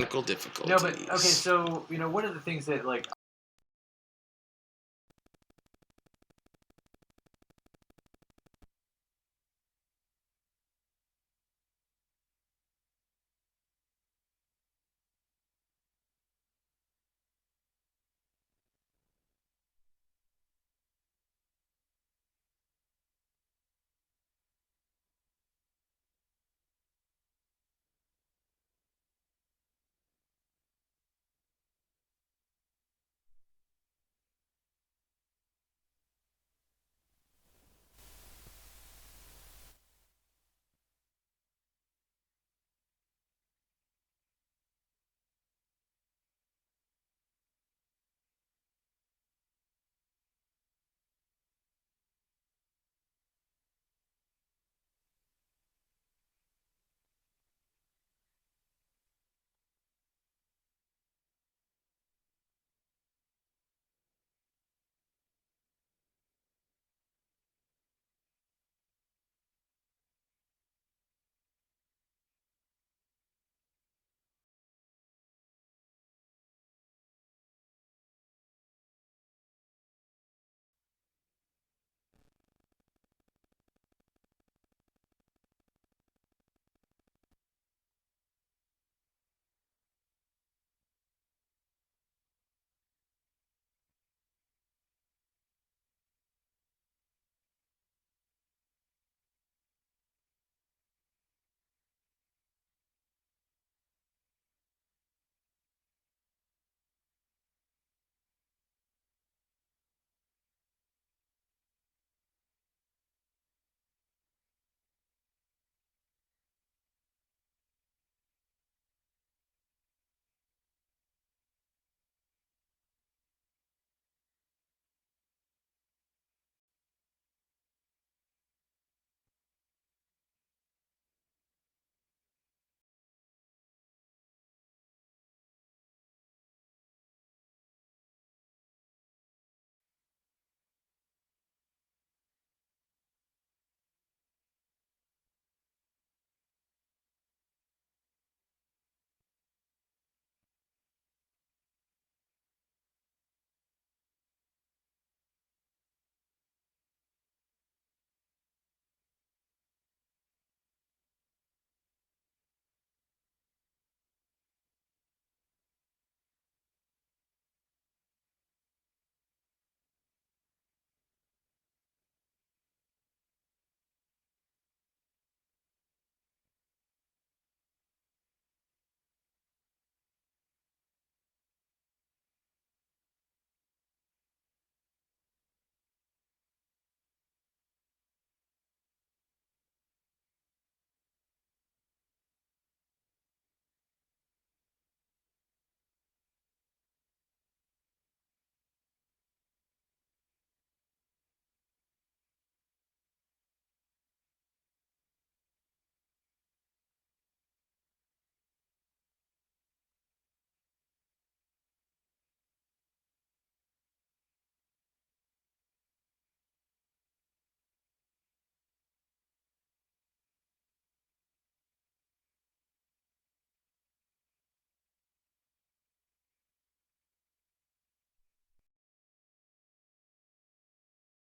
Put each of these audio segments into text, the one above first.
Technical difficulties. No, but okay. So one of the things that like.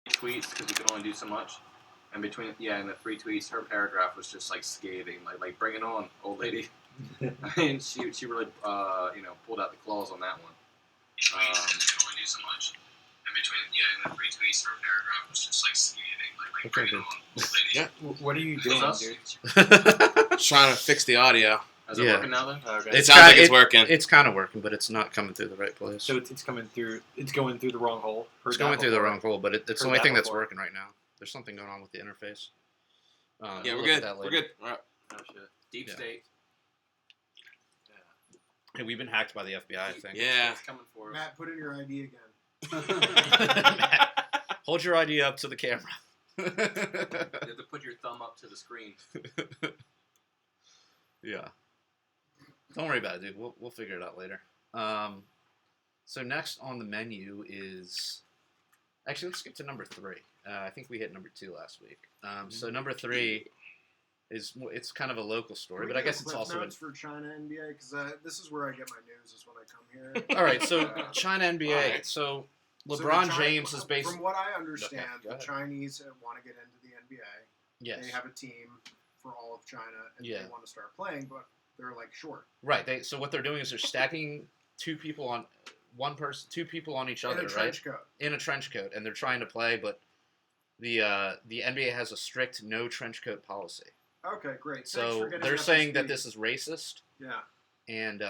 Tweets because we could only do so much. And between and the 3 tweets, her paragraph was just like scathing, like bring it on, old lady. I mean, she really pulled out the claws on that one. We could only do so much. And between and the 3 tweets, her paragraph was just like scathing, like bring it on, old lady. Yeah. What are you doing, dude? Trying to fix the audio. Is it working now then? Okay. It sounds like it's working. It's kind of working, but it's not coming through the right place. So it's coming through. It's going through the wrong hole. It's going through the wrong hole, but it's the only thing that's before. working right now. There's something going on with the interface. Yeah, we'll we're look good. at that We're later. good. All right. Oh shit. Deep Yeah. state. Hey, we've been hacked by the FBI, I think. Yeah. It's coming for us. Matt, put in your ID again. Matt, hold your ID up to the camera. You have to put your thumb up to the screen. Yeah. Don't worry about it, dude. We'll figure it out later. So next on the menu is... Actually, let's skip to number 3. I think we hit number 2 last week. So number 3 it's kind of a local story, but I guess it's also notes for China NBA because this is where I get my news is when I come here. all right. So China NBA. Alright. So So LeBron the James is basically. From what I understand, Okay, go the ahead. Chinese want to get into the NBA. Yes. They have a team for all of China, and Yeah. they want to start playing, but they're like short. Right. So what they're doing is they're stacking two people on each other, In a trench coat. in a trench coat, and they're trying to play, but the NBA has a strict no trench coat policy. Okay, great. Thanks for So getting they're up to saying that speed. this is racist, Yeah. and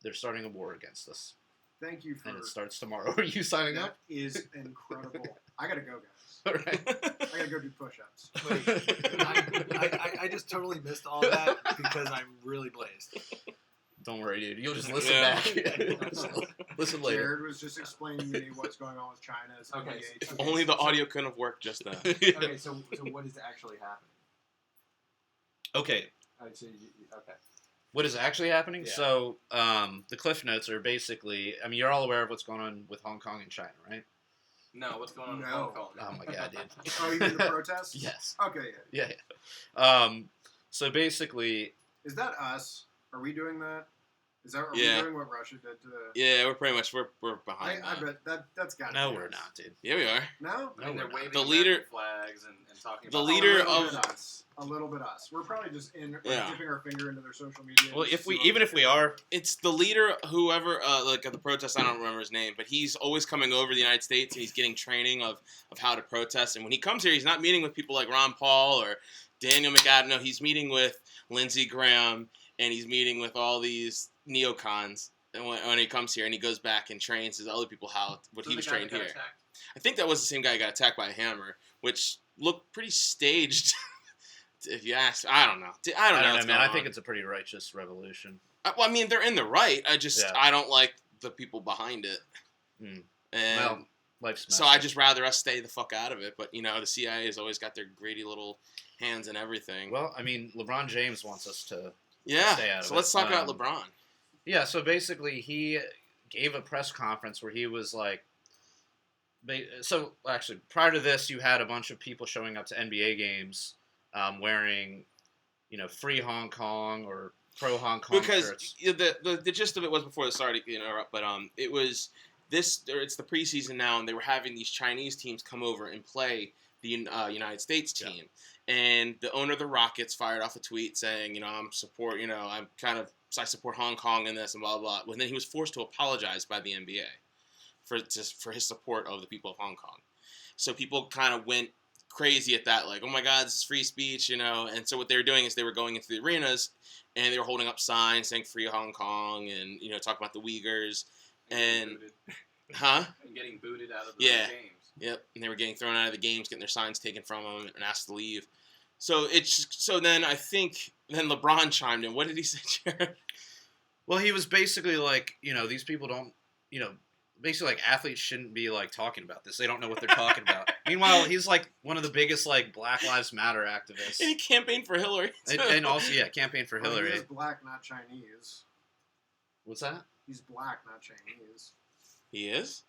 they're starting a war against us, Thank you for and it starts tomorrow. Are you signing that. up? Is incredible. I gotta go, guys. All right. I gotta go do push-ups. I just totally missed all that because I'm really blazed. Don't worry, dude. You'll just listen Yeah. back. Listen later. Jared was just explaining to me what's going on with China's Okay, NBA. so- team. Only the audio couldn't have worked just then. Okay, so what is actually happening? Okay. Okay. What is actually happening? Yeah. So, the cliff notes are basically. I mean, you're all aware of what's going on with Hong Kong and China, right? No, what's going on in No. Hong Kong? Oh my god, dude. Oh, you mean the protests? Yes. Okay, yeah. Yeah. So basically, Is that us? Are we doing that? Are Yeah. we doing what Russia did to the... Yeah, we're pretty much we're behind. I that. bet that's got no, we're not, dude. Yeah, we are. No? I mean, they're we're not. waving The leader- American flags and talking the about leader a little of- bit us. A little bit us. We're probably just Yeah. dipping our finger into their social media. Well, and if we see even what if we are, It's the leader, whoever, like at the protest. I don't remember his name, but he's always coming over to the United States and he's getting training of how to protest. And when he comes here, he's not meeting with people like Ron Paul or Daniel McAdam. No, he's meeting with Lindsey Graham and he's meeting with all these neocons. And when he comes here and he goes back and trains his other people what So he the was guy trained that got here. attacked? I think that was the same guy who got attacked by a hammer, which looked pretty staged. If you ask, I don't know. I don't know, what's man. going I think on. it's a pretty righteous revolution. Well, I mean, they're in the right. Yeah. I don't like the people behind it. Mm. And Well, life's so messy. I just rather us stay the fuck out of it. But, the CIA has always got their greedy little hands in everything. Well, I mean, LeBron James wants us to. yeah. stay out of So it. let's talk about LeBron. Yeah. So basically, he gave a press conference where he was like. So actually, prior to this, you had a bunch of people showing up to NBA games, wearing, free Hong Kong or pro Hong Kong Because shirts. the gist of it was before the start to interrupt, but it was it's the preseason now, and they were having these Chinese teams come over and play the United States team, and the owner of the Rockets fired off a tweet saying, I support Hong Kong in this and blah blah. Well, then he was forced to apologize by the NBA for his support of the people of Hong Kong. So people kind of went crazy at that, like, oh my God, this is free speech, And so what they were doing is they were going into the arenas and they were holding up signs saying "Free Hong Kong" and talking about the Uyghurs and Booted. huh? And getting booted out of the Yeah. games. Yep, and they were getting thrown out of the games, getting their signs taken from them, and asked to leave. So then I think LeBron chimed in. What did he say, Jared? Well, he was basically like, these people don't, basically like athletes shouldn't be like talking about this. They don't know what they're talking about. Meanwhile, he's like one of the biggest like Black Lives Matter activists, And he campaigned for Hillary. and also campaign for Well, Hillary. he is black, not Chinese. What's that? He's black, not Chinese. He is?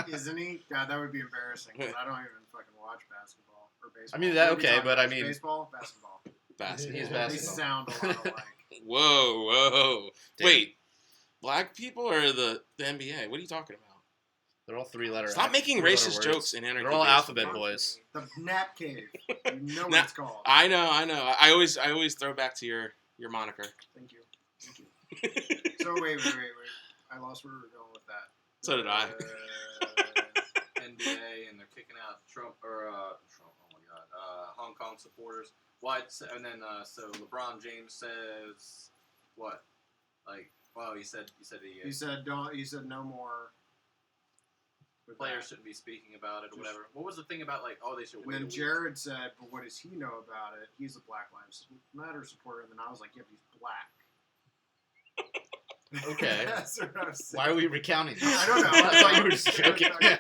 Isn't he? God, that would be embarrassing. 'Cause I don't even fucking watch basketball or baseball. I mean, What are we talking but I about? mean, baseball, basketball. Basketball. He's They basketball. sound a lot alike. Whoa. Damn. Wait, black people or the NBA? What are you talking about? They're all three-letter. Stop making three-letter racist words. jokes in Anarchy. They're all Baseball. alphabet boys. The Nap Cave. You know what Nap- it's called. I know. I always throw back to your moniker. Thank you. So wait. I lost where we were going with that. So did I. NBA and they're kicking out Trump. Oh my God, Hong Kong supporters. And then so LeBron James says what? Like, wow, he said He said no more. with players that. shouldn't be speaking about it or whatever. What was the thing about like, they should And wait? then a week? Jared said, "But what does he know about it? He's a Black Lives Matter supporter." And then I was like, "Yeah, but he's black." Okay. That's what I was saying. Why are we recounting this? I don't know. I thought you were just joking. Yeah,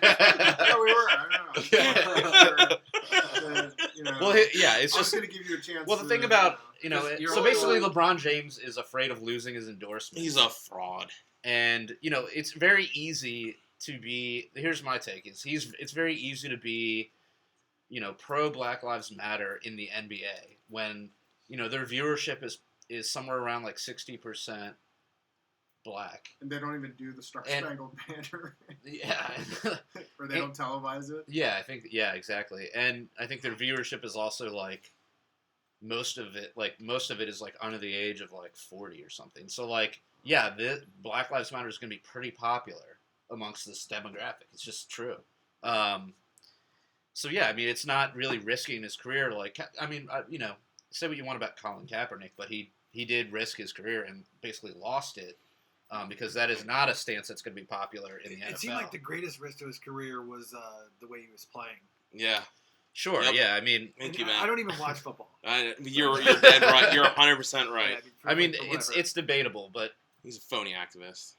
we were. I don't know. Well, it's I was just. going to give you a chance. Well, the to, thing about Because you're so only basically, allowed- LeBron James is afraid of losing his endorsement. He's a fraud. And it's very easy to be. Here's my take: it's very easy to be pro Black Lives Matter in the NBA when, their viewership is somewhere around like 60% black. And they don't even do the Star And- Spangled Banner. Yeah. Or they don't televise it. Yeah, exactly. And I think their viewership is also like most of it is like under the age of like 40 or something. So like, yeah, the Black Lives Matter is going to be pretty popular amongst this demographic. It's just true. So yeah, I mean, it's not really risking his career. Like, I mean, say what you want about Colin Kaepernick, but he did risk his career and basically lost it because that is not a stance that's going to be popular in the NFL. It seemed like the greatest risk to his career was the way he was playing. Yeah. Sure. Yep. Yeah. I mean, Thank you, man. I don't even watch football. You're dead right. You're 100% right. I mean, it's debatable, but He's a phony activist.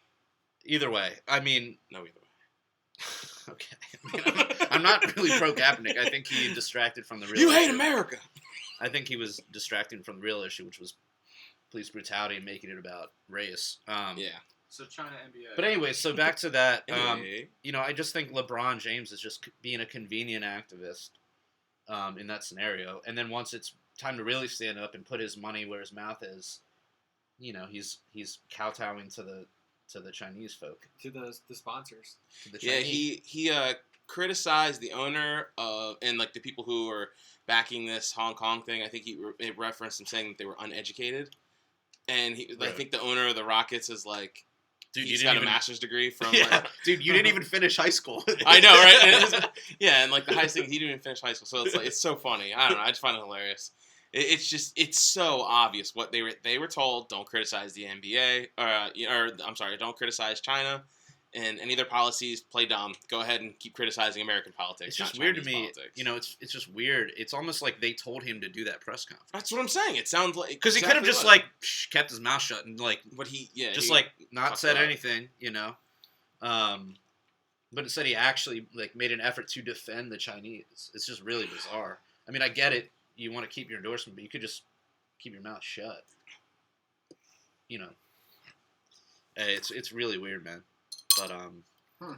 either way, I mean, No, either way. okay. I'm not really pro Kaepernick. I think he distracted from the real. You hate issue. America. I think he was distracting from the real issue, which was police brutality and making it about race. Yeah. So China NBA. But anyway, so back to that. Anyway. I just think LeBron James is just being a convenient activist in that scenario. And then once it's time to really stand up and put his money where his mouth is, he's kowtowing to the Chinese folk, To the sponsors. to the Yeah, Chinese. he criticized the owner and like the people who were backing this Hong Kong thing. I think he referenced them saying that they were uneducated, and I Right. think the owner of the Rockets is like, Dude, he's you got didn't a even, master's degree from. yeah, Like, dude, you didn't even finish high school. I know, right? Yeah, and like the highest thing, he didn't even finish high school, so it's like it's so funny. I don't know. I just find it hilarious. It's so obvious what they were told. Don't criticize the NBA, or I'm sorry, don't criticize China, and any of their policies. Play dumb. Go ahead and keep criticizing American politics. It's just not weird to Chinese me. politics. It's just weird. It's almost like they told him to do that press conference. That's what I'm saying. It sounds like Because he could have exactly just what- like kept his mouth shut and like But he just he- like not talked said about it. anything, But instead he actually like made an effort to defend the Chinese. It's just really bizarre. I mean, I get it. You want to keep your endorsement, but you could just keep your mouth shut. It's really weird, man. But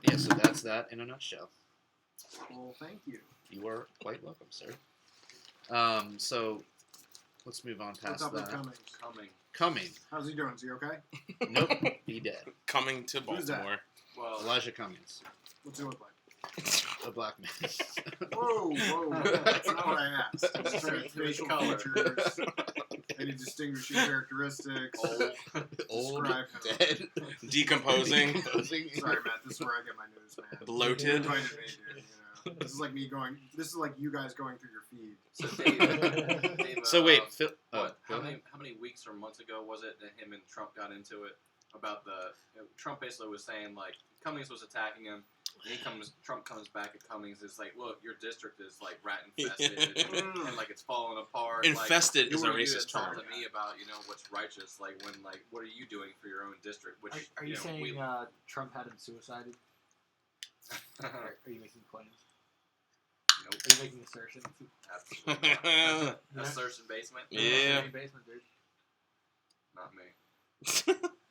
yeah. So that's that in a nutshell. Well, thank you. You are quite welcome, sir. So let's move on What's past up with that. Cummings? Cumming. How's he doing? Is he okay? Nope. Be dead. coming to Who's that? Baltimore. Well, Elijah Cummings. What's he look like? A black man. Whoa. That's not what I asked. I was trying to facial Color. features, any distinguishing characteristics. Old. Describe him. Dead. Decomposing, Decomposing. Sorry, Matt. This is where I get my news, man. You bloated. invited me, dude, This is like me going. This is like you guys going through your feed. so Dave, So wait, Phil. what? Go How ahead. many weeks or months ago was it that him and Trump got into it about Trump basically was saying like Cummings was attacking him. And Trump comes back at Cummings. It's like, look, your district is like rat infested and like it's falling apart. Infested like, is a who are you racist to talk term. to me about what's righteous. Like when what are you doing for your own district? Which Are you saying we, Trump had him suicided? nope, Are you making claims? nope, Are you making assertions? absolutely not. Assertion basement. Yeah. Basement, dude. Not me.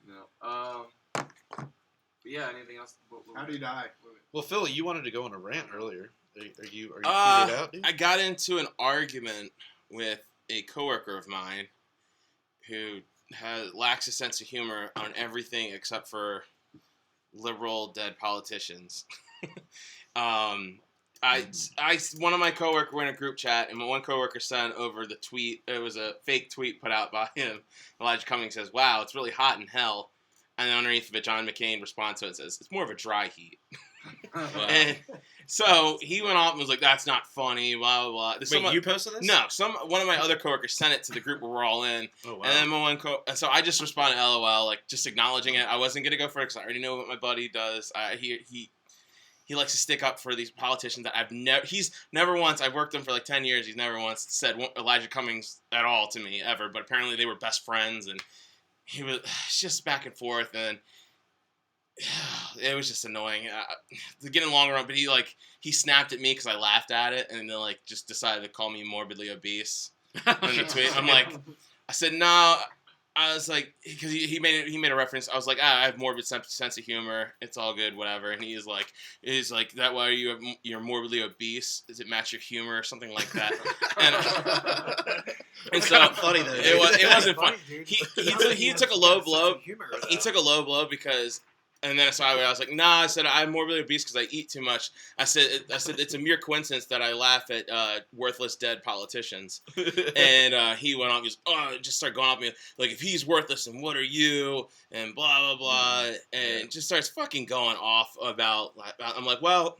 No. But yeah, anything else? How do you die? Well, Phil, you wanted to go on a rant earlier. Are you figured out, dude? I got into an argument with a coworker of mine who lacks a sense of humor on everything except for liberal dead politicians. One of my coworkers were in a group chat, and my one coworker sent over the tweet. It was a fake tweet put out by him. Elijah Cummings says, "Wow, it's really hot in hell." And then underneath of it, John McCain responds to it and says, "It's more of a dry heat." And so he went off and was like, "That's not funny." Blah blah blah. Wait, you posted this? No, one of my other coworkers sent it to the group where we're all in, Oh wow. and then my one so I just responded LOL, like just acknowledging it. I wasn't gonna go for it because I already know what my buddy does. He likes to stick up for these politicians that he's never once. I've worked with him for like 10 years. He's never once said Elijah Cummings at all to me ever. But apparently they were best friends, and he was just back and forth, and it was just annoying. Getting long run, but he snapped at me because I laughed at it, and then like just decided to call me morbidly obese in the tweet. I'm like, I said no. I was like, because he made a reference. I was like, I have morbid sense of humor. It's all good, whatever. And he's like, that why you're morbidly obese? Does it match your humor or something like that? And so funny though. it wasn't funny. Dude. He took a low blow. He took a low blow because. And then so I was like, nah. I said I'm morbidly obese because I eat too much. I said it's a mere coincidence that I laugh at worthless dead politicians. And he went off. He was just started going off me like, if he's worthless, then what are you? And blah blah blah. And just starts fucking going off about. I'm like, well,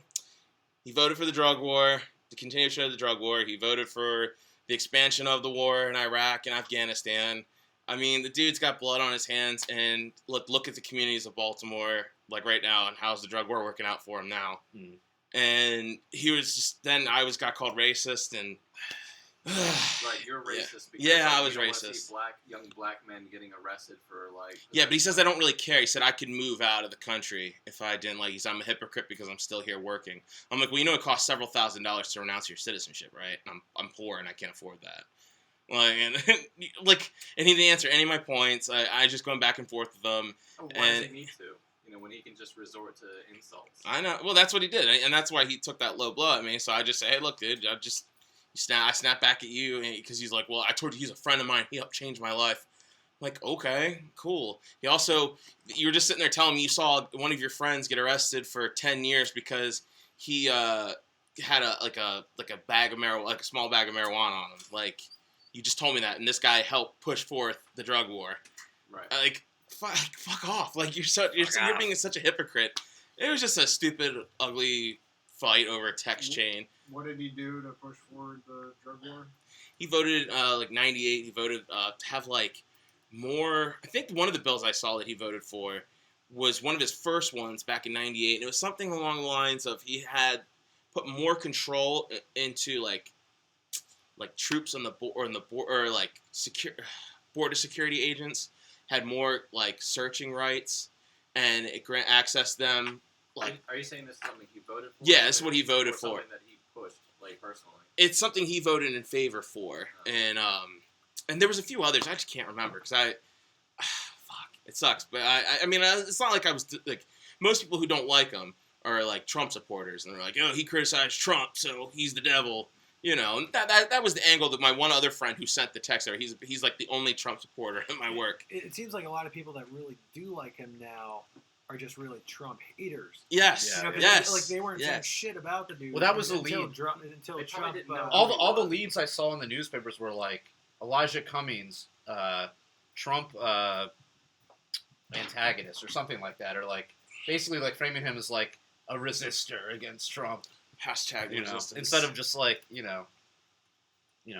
he voted for the drug war, the continuation of the drug war. He voted for the expansion of the war in Iraq and Afghanistan. I mean, the dude's got blood on his hands, and look at the communities of Baltimore, like right now, and how's the drug war working out for him now? And he was just, then I got called racist, and Right, you're racist. Because, Yeah, like, I was you don't wanna see racist. young black men getting arrested for like. Yeah, but he says I don't really care. He said I could move out of the country if I didn't. Like, he said I'm a hypocrite because I'm still here working. I'm like, well, you know, it costs several $1,000s to renounce your citizenship, right? And I'm poor and I can't afford that. Like, and he didn't answer any of my points. I just going back and forth with them. Oh, why does he need to? You know, when he can just resort to insults. I know. Well, that's what he did, and that's why he took that low blow at me. So I just say, hey, look, dude, I snap back at you because he's like, well, I told you he's a friend of mine. He helped change my life. I'm like, okay, cool. He also, you were just sitting there telling me you saw one of your friends get arrested for 10 years because he had a bag of marijuana, like a small bag of marijuana on him. Like, you just told me that, and this guy helped push forth the drug war. Right. Like, fuck off. Like, you're being such a hypocrite. It was just a stupid, ugly fight over a text chain. What did he do to push forward the drug war? He voted like 98. He voted to have like more. I think one of the bills I saw that he voted for was one of his first ones back in 98. And it was something along the lines of he had put more control into like troops on the or like border security agents had more like searching rights, and it grant access them. Like, are you saying this is something he voted for? Yeah, this is what he voted for. Something that he pushed, like, personally. It's something he voted in favor for, and there was a few others I just can't remember because fuck, it sucks. But I mean, it's not like I was like most people who don't like him are like Trump supporters, and they're like, oh, he criticized Trump, so he's the devil. You know, that was the angle that my one other friend who sent the text there. He's like the only Trump supporter at my work. It seems like a lot of people that really do like him now are just really Trump haters. Yes, You know, 'cause yes. Like they weren't saying shit about the dude. Well, that was the until lead. Until They Trump. probably didn't know. All the leads I saw in the newspapers were like Elijah Cummings, Trump antagonist or something like that, or like basically like framing him as like a resistor against Trump. Hashtag You know, resistance. instead of just like you know,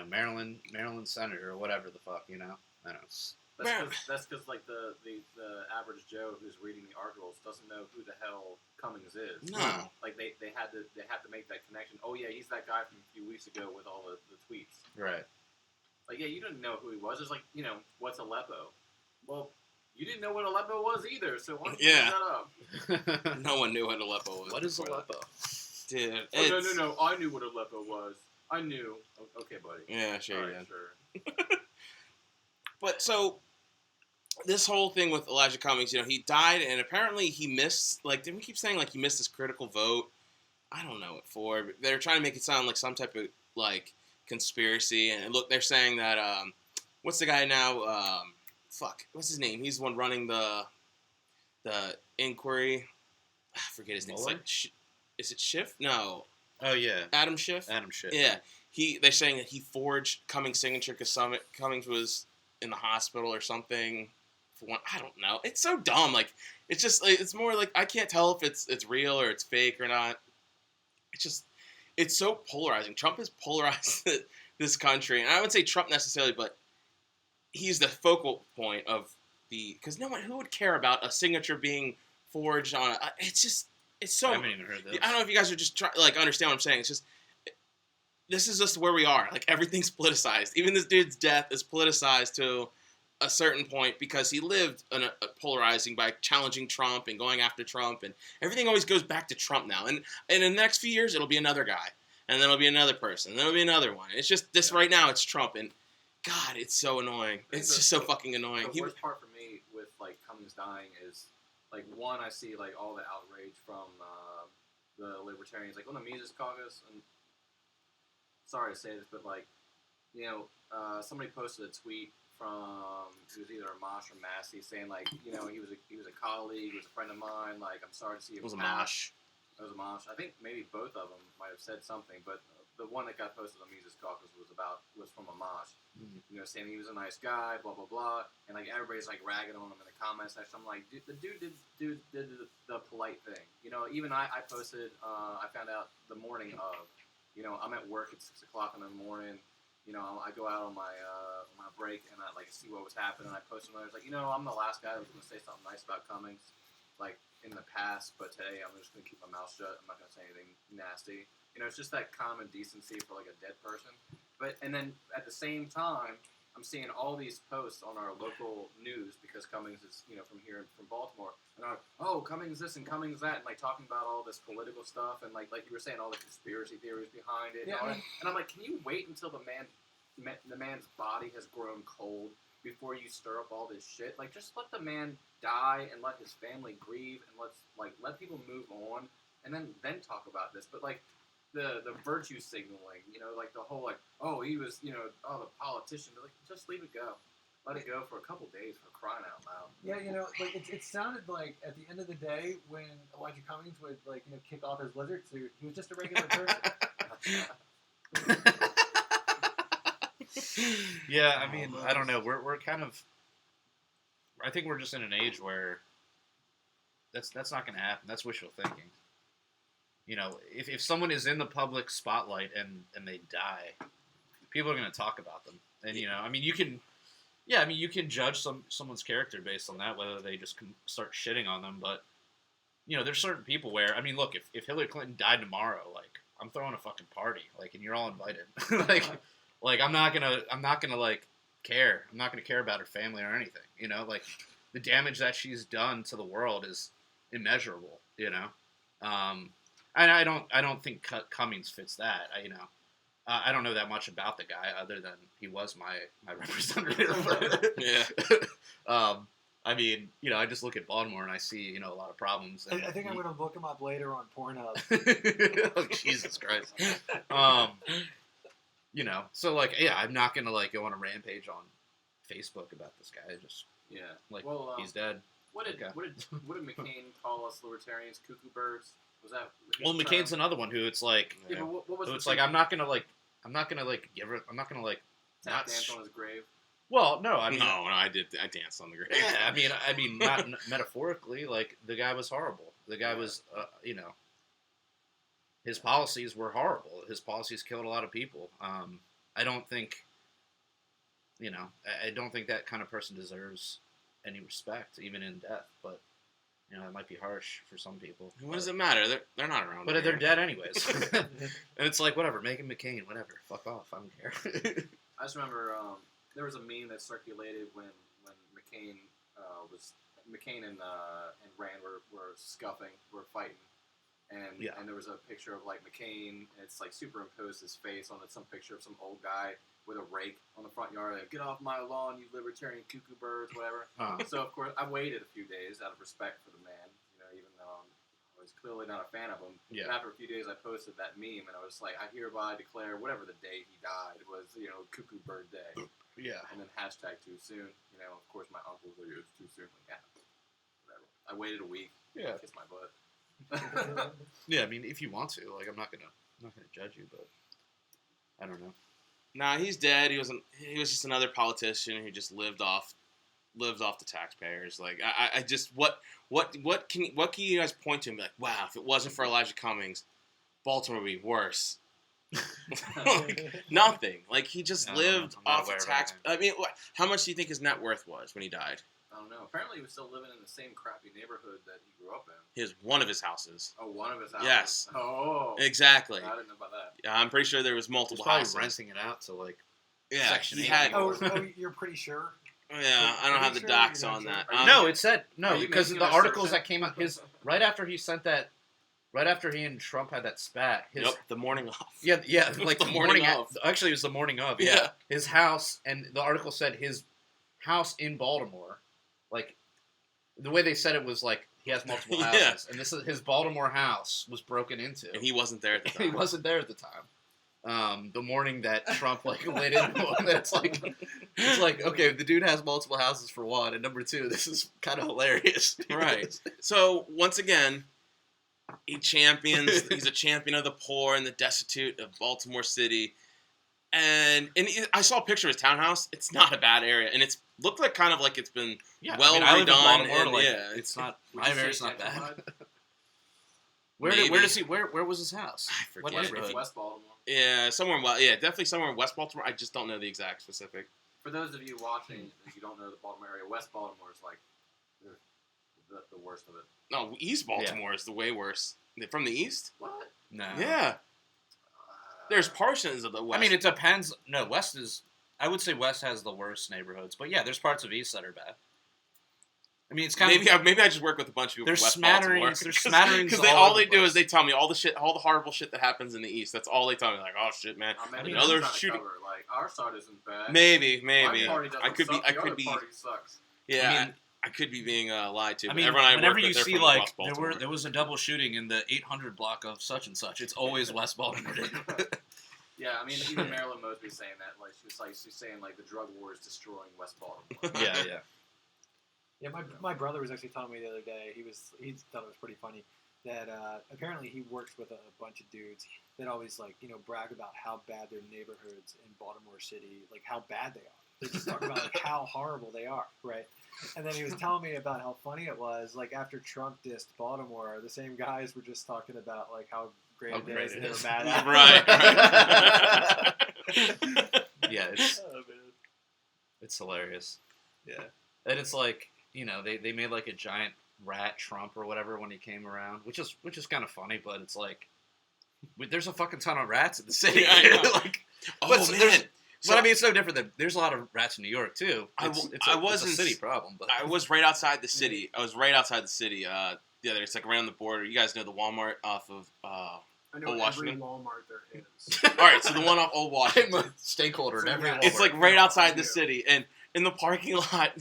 Maryland senator or whatever the fuck, you know. I don't know. That's because like the average Joe who's reading the articles doesn't know who the hell Cummings is. No. Like they had to make that connection. Oh yeah, he's that guy from a few weeks ago with all the tweets. Right. Like, yeah, you didn't know who he was. It's like, what's Aleppo? Well, you didn't know what Aleppo was either, so why don't you look that up? No one knew what Aleppo was. What is before Aleppo? that. Dude, No. I knew what Aleppo was. I knew. Okay, buddy. Yeah, sure, All right, yeah. sure. But so this whole thing with Elijah Cummings, he died, and apparently he missed. Like, didn't we keep saying like he missed this critical vote? I don't know what for. But they're trying to make it sound like some type of like conspiracy. And look, they're saying that what's the guy now? What's his name? He's the one running the inquiry. I forget his name. It's like, is it Schiff? No. Oh yeah, Adam Schiff. Adam Schiff. Yeah, they're saying that he forged Cummings' signature because Cummings was in the hospital or something. I don't know. It's so dumb. Like, it's just it's more like I can't tell if it's real or it's fake or not. It's so polarizing. Trump has polarized this country, and I would say Trump necessarily, but he's the focal point of because who would care about a signature being forged on it's so. I haven't even heard this. I don't know if you guys are just trying understand what I'm saying. It's just this is just where we are. Like, everything's politicized. Even this dude's death is politicized to a certain point because he lived polarizing by challenging Trump and going after Trump, and everything always goes back to Trump now. And in the next few years, it'll be another guy, and then it'll be another person, and then it'll be another one. It's just this right now. It's Trump, and God, it's so annoying. think It's just so fucking annoying. The worst part for me with like Cummings dying is like one, I see like all the outrage from the libertarians, like on the Mises Caucus, and sorry to say this, but like somebody posted a tweet from it was either Amash or Massey saying like he was a colleague, he was a friend of mine, like I'm sorry to see him. It was a pass. mosh. It was a mosh. I think maybe both of them might have said something, but the one that got posted on Mises Caucus was from Amash. Saying he was a nice guy, blah blah blah, and like everybody's like ragging on him in the comment section. I'm like, the dude did the polite thing. Even I posted. I found out the morning of. I'm at work at 6 o'clock in the morning. I go out on my break and I like see what was happening. I posted another like, I'm the last guy that was gonna say something nice about Cummings, like in the past, but today I'm just gonna keep my mouth shut. I'm not gonna say anything nasty. It's just that common decency for like a dead person. And then at the same time, I'm seeing all these posts on our local news because Cummings is from here from Baltimore, and Cummings this and Cummings that, and like talking about all this political stuff and like you were saying all the conspiracy theories behind it. And all that. And I'm like, can you wait until the man's body has grown cold before you stir up all this shit? Like, just let the man die and let his family grieve and let people move on, and then talk about this. But like. The virtue signaling, like the whole he was, the politician. Like, just leave it go, let it go for a couple days for crying out loud. Yeah, like it sounded like at the end of the day when Elijah Cummings would kick off his lizard suit, he was just a regular person. Yeah, I mean, I don't know. We're kind of. I think we're just in an age where that's not going to happen. That's wishful thinking. If someone is in the public spotlight and they die, people are going to talk about them. And, you can judge someone's character based on that, whether they just can start shitting on them. But, there's certain people where, look, if Hillary Clinton died tomorrow, like, I'm throwing a fucking party, like, and you're all invited. like, I'm not going to, like, care. I'm not going to care about her family or anything, like, the damage that she's done to the world is immeasurable, And I don't think Cummings fits that. I don't know that much about the guy other than he was my representative. Yeah. I just look at Baltimore and I see a lot of problems. And I think I'm going to look him up later on Pornhub. Oh, Jesus Christ. So like, yeah, I'm not going to go on a rampage on Facebook about this guy. He's dead. What did McCain call us libertarians? Cuckoo birds? Was that? Well, McCain's another one who it's like. Yeah, but what was it's like I'm not gonna give her. I'm not gonna tap dance on his grave. Well, no, no, I danced on the grave. Yeah, I mean, not metaphorically. Like the guy was horrible. The guy was, his policies were horrible. His policies killed a lot of people. I don't think, I don't think that kind of person deserves any respect, even in death. But. It might be harsh for some people. What does it matter? They're not around. But they're dead anyways. And it's like, whatever, make him McCain, whatever. Fuck off, I don't care. I just remember there was a meme that circulated when McCain and Rand were scuffing, were fighting. And there was a picture of McCain, and it's superimposed his face on some picture of some old guy with a rake on the front yard, get off my lawn, you libertarian cuckoo birds, whatever. So of course I waited a few days out of respect for the man, even though I was clearly not a fan of him. Yeah. And after a few days I posted that meme and I was like, I hereby declare whatever the day he died was, cuckoo bird day. Yeah. And then hashtag too soon. Of course my uncle was like, it's too soon. Like, yeah, whatever. I waited a week. Yeah. Kiss my butt. Yeah, if you want to, I'm not gonna judge you, but I don't know. Nah, he's dead. He was just another politician who just lived off the taxpayers. Like I just what can you guys point to and be like, wow, if it wasn't for Elijah Cummings, Baltimore would be worse. Nothing. Like he just lived off the tax. How much do you think his net worth was when he died? I don't know. Apparently, he was still living in the same crappy neighborhood that he grew up in. One of his houses. Oh, one of his houses. Yes. Oh. Exactly. I didn't know about that. Yeah, I'm pretty sure there was multiple houses. Probably renting it out to Yeah, Section he 8. had. Oh, you're pretty sure? Yeah, I don't have the docs on that. No, it said no Are you because making the an articles assertion? that came out right after he sent that right after he and Trump had that spat. The morning off. Yeah, like The morning of. Actually, it was the morning of. Yeah. His house, and the article said his house in Baltimore, like the way they said it was like he has multiple houses, and this is his Baltimore house was broken into, And he wasn't there at the time. He wasn't there at the time. The morning that Trump like lit into him, it's like okay, the dude has multiple houses for one, and number two, this is kind of hilarious. Right. So once again, he's a champion of the poor and the destitute of Baltimore City. And I saw a picture of his townhouse. It's not a bad area, and it's looked like kind of like it's been well I live in redone. Baltimore, And, it's not my area's not bad. Where was his house? I forget. What neighborhood? West Baltimore. Yeah, definitely somewhere in West Baltimore. I just don't know the exact specific. For those of you watching, if you don't know the Baltimore area, West Baltimore is like the worst of it. No, East Baltimore is the way worse. From the east? What? No. Yeah. There's portions of the west. I mean, it depends. No, West is. I would say West has the worst neighborhoods, but yeah, there's parts of East that are bad. I mean, it's kind of maybe I just work with a bunch of people there's from West smatterings. Baltimore. There's smatterings. Because all they do is they tell me all the horrible shit that happens in the East. That's all they tell me. Like, oh shit, man. Maybe Another they're shooting. cover, like our side isn't bad. Maybe. My party doesn't I could suck, be. I the could other be. Party sucks. Yeah. I could be being lied to. I mean, everyone I whenever work you with, they're see from like West Baltimore. there was a double shooting in the 800 block of such and such, it's always West Baltimore. Yeah, I mean, even Marilyn Mosby saying that, like she's saying like the drug war is destroying West Baltimore. Yeah. Yeah, my brother was actually telling me the other day, he thought it was pretty funny, that apparently he works with a bunch of dudes that always, like, brag about how bad their neighborhoods in Baltimore City, like, how bad they are. They just talk about, like, how horrible they are, right? And then he was telling me about how funny it was, like, after Trump dissed Baltimore, the same guys were just talking about, like, how great it is, and they were mad at him. Right. Yeah, it's hilarious. Yeah. And it's like, they made like a giant rat Trump or whatever when he came around, which is kind of funny, but it's like there's a fucking ton of rats in the city. Yeah, I know. Like, man. But I mean, it's no different than there's a lot of rats in New York too. It's a city problem. But I was right outside the city. It's like around the border. You guys know the Walmart off of I know Old every Washington? Walmart there is. All right, so the one off Old Washington. I'm a stakeholder in every. It's Walmart. like right outside the city, and in the parking lot,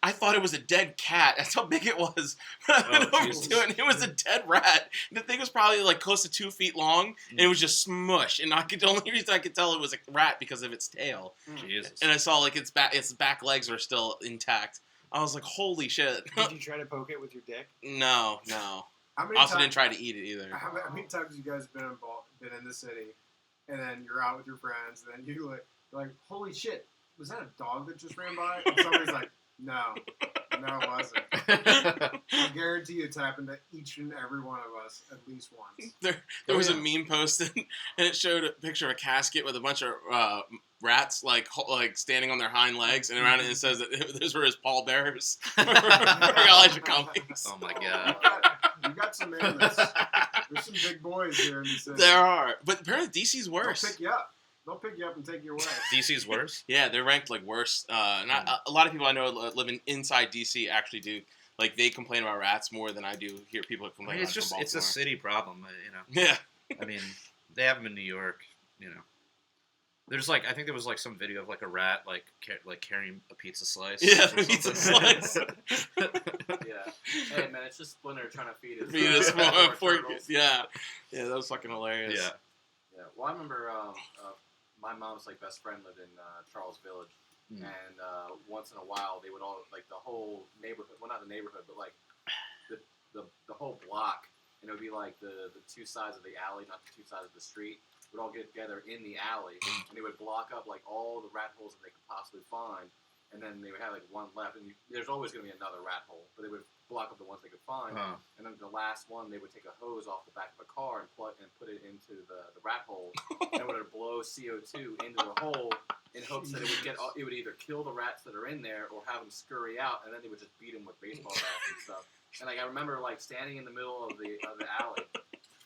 I thought it was a dead cat. That's how big it was. But I went over to it, and it was a dead rat. The thing was probably like close to 2 feet long, and it was just smush. And the only reason I could tell it was a rat because of its tail. Jesus. And I saw like its back legs are still intact. I was like, holy shit. Did you try to poke it with your dick? No. How many I also times, didn't try to eat it either. how many times you guys been in the city, and then you're out with your friends, and then you're like, holy shit, was that a dog that just ran by? And somebody's like, no, it wasn't. I guarantee you it's happened to each and every one of us at least once. There was a meme posted, and it showed a picture of a casket with a bunch of rats like standing on their hind legs, and around it says that those were his pallbearers for Elijah Cummings. Oh my god. You got some mammoths. There's some big boys here in the city. There are, but apparently DC's worse. They'll pick you up. They'll pick you up and take you away. DC's worse. Yeah, they're ranked like worse. Not a lot of people I know living inside DC actually do. Like they complain about rats more than I do hear people complain about it from Baltimore. It's a city problem, Yeah. I mean, they have them in New York, There's I think there was some video of a rat carrying a pizza slice. Yeah, pizza slice. Yeah. Hey man, it's just when they're trying to feed us. Feed us more turtles. Yeah, that was fucking hilarious. Yeah. Yeah. Well, I remember my mom's best friend lived in Charles Village, and once in a while they would all the whole neighborhood. Well, not the neighborhood, but the whole block. And it would be the two sides of the alley, not the two sides of the street, would all get together in the alley, and they would block up all the rat holes that they could possibly find, and then they would have one left, and there's always going to be another rat hole, but they would block up the ones they could find, and then the last one they would take a hose off the back of a car and put it into the rat hole, and it would blow CO2 into the hole in hopes that it would either kill the rats that are in there or have them scurry out, and then they would just beat them with baseball bats and stuff. And I remember standing in the middle of the alley.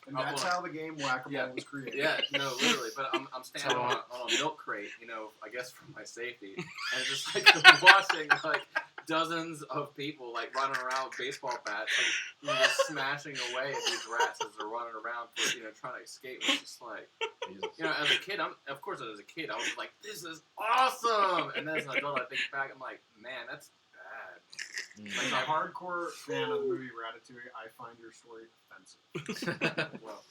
And that's how the game Whack-A-Mole was created. Yeah, no, literally. But I'm standing on a milk crate, I guess for my safety, and it's just watching dozens of people like running around with baseball bats, like just smashing away at these rats as they're running around, trying to escape. It's just like, as a kid, I was like, this is awesome. And then as an adult, I think back, I'm like, man, that's bad. As a hardcore fan of the movie Ratatouille, I find your story offensive. Well,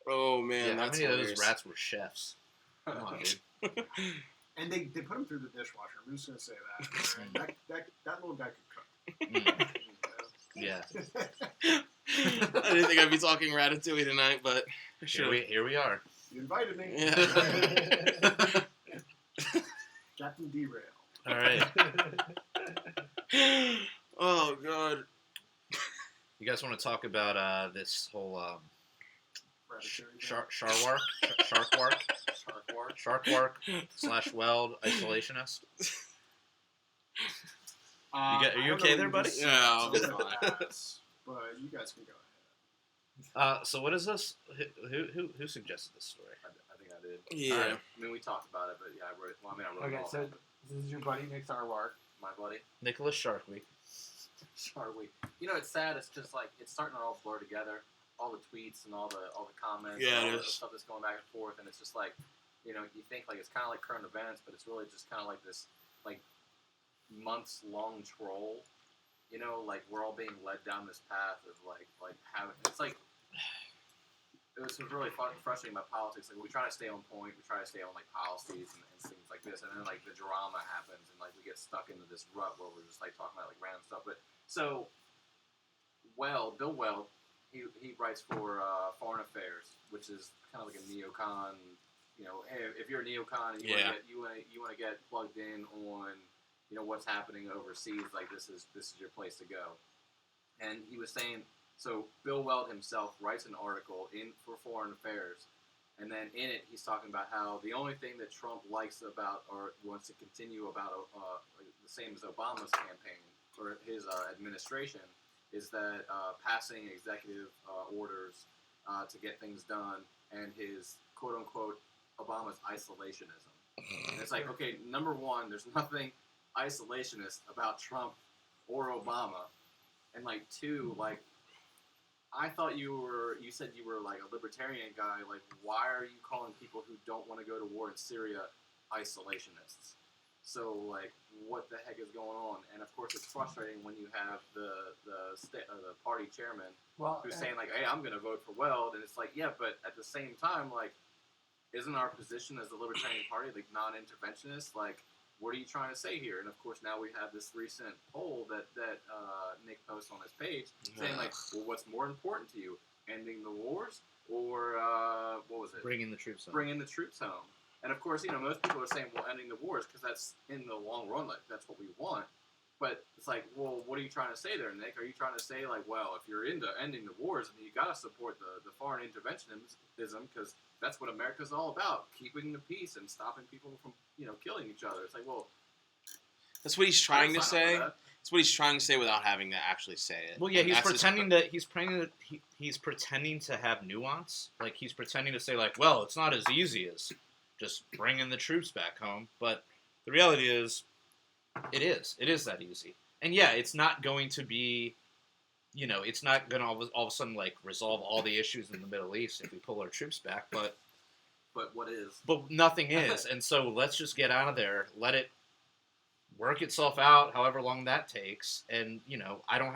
Oh man, Yeah, how that's many of hilarious. those rats were chefs? Come on, dude. And they put him through the dishwasher. I'm just gonna say that. Right? That little guy could cook. Yeah. I didn't think I'd be talking Ratatouille tonight, but sure. Here we are. You invited me. Yeah. Captain Derail. All right. Oh god. You guys want to talk about this whole Ratatouille. Sharkwark / Weld isolationist? Are you okay there, buddy? Yeah, I'll be fine. But you guys can go ahead. So what is this? Who suggested this story? I think I did. Yeah. All right. I mean, we talked about it, but yeah, I wrote it Okay, all so down. this is your buddy Nick Sarwark. My buddy. Nicholas Sharkweek. Week. It's sad. It's just like it's starting to all blur together. All the tweets and all the comments, Yeah, and all it the is. stuff that's going back and forth, and it's just like, you think like it's kind of like current events, but it's really just kind of like this like months long troll. Like we're all being led down this path of like having. It's like it was really frustrating about politics. Like we try to stay on point, we try to stay on like policies and things like this, and then like the drama happens, and like we get stuck into this rut where we're just like talking about like random stuff. But so, Bill Weld. He writes for Foreign Affairs, which is kind of like a neocon. Hey, if you're a neocon and you want to get plugged in on what's happening overseas, like this is your place to go. And he was saying, so Bill Weld himself writes an article for Foreign Affairs, and then in it he's talking about how the only thing that Trump likes about or wants to continue about the same as Obama's campaign or his administration. Is that passing executive orders to get things done, and his quote-unquote Obama's isolationism. And it's like, okay, number one, there's nothing isolationist about Trump or Obama. And like two, like I thought you said you were like a libertarian guy. Like, why are you calling people who don't want to go to war in Syria isolationists? So, like, what the heck is going on? And, of course, it's frustrating when you have the party chairman who's saying, like, hey, I'm going to vote for Weld. And it's like, yeah, but at the same time, like, isn't our position as the Libertarian Party, like, non-interventionist? Like, what are you trying to say here? And, of course, now we have this recent poll that Nick posts on his page saying, like, well, what's more important to you, ending the wars or, what was it? Bringing the troops home. Bringing the troops home. And of course, most people are saying, well, ending the wars, because that's in the long run, like, that's what we want. But it's like, well, what are you trying to say there, Nick? Are you trying to say, like, well, if you're into ending the wars, then you got to support the foreign interventionism, because that's what America's all about, keeping the peace and stopping people from, killing each other. It's like, well, that's what he's trying to sign up say. for that. That's what he's trying to say without having to actually say it. Well, yeah, he's That's his- pretending to have nuance. Like, he's pretending to say, like, well, it's not as easy as just bringing the troops back home. But the reality is, it is. It is that easy. And yeah, it's not going to be, it's not going to all of a sudden, like, resolve all the issues in the Middle East if we pull our troops back. But what is? But nothing is. And so let's just get out of there. Let it work itself out, however long that takes. And, I don't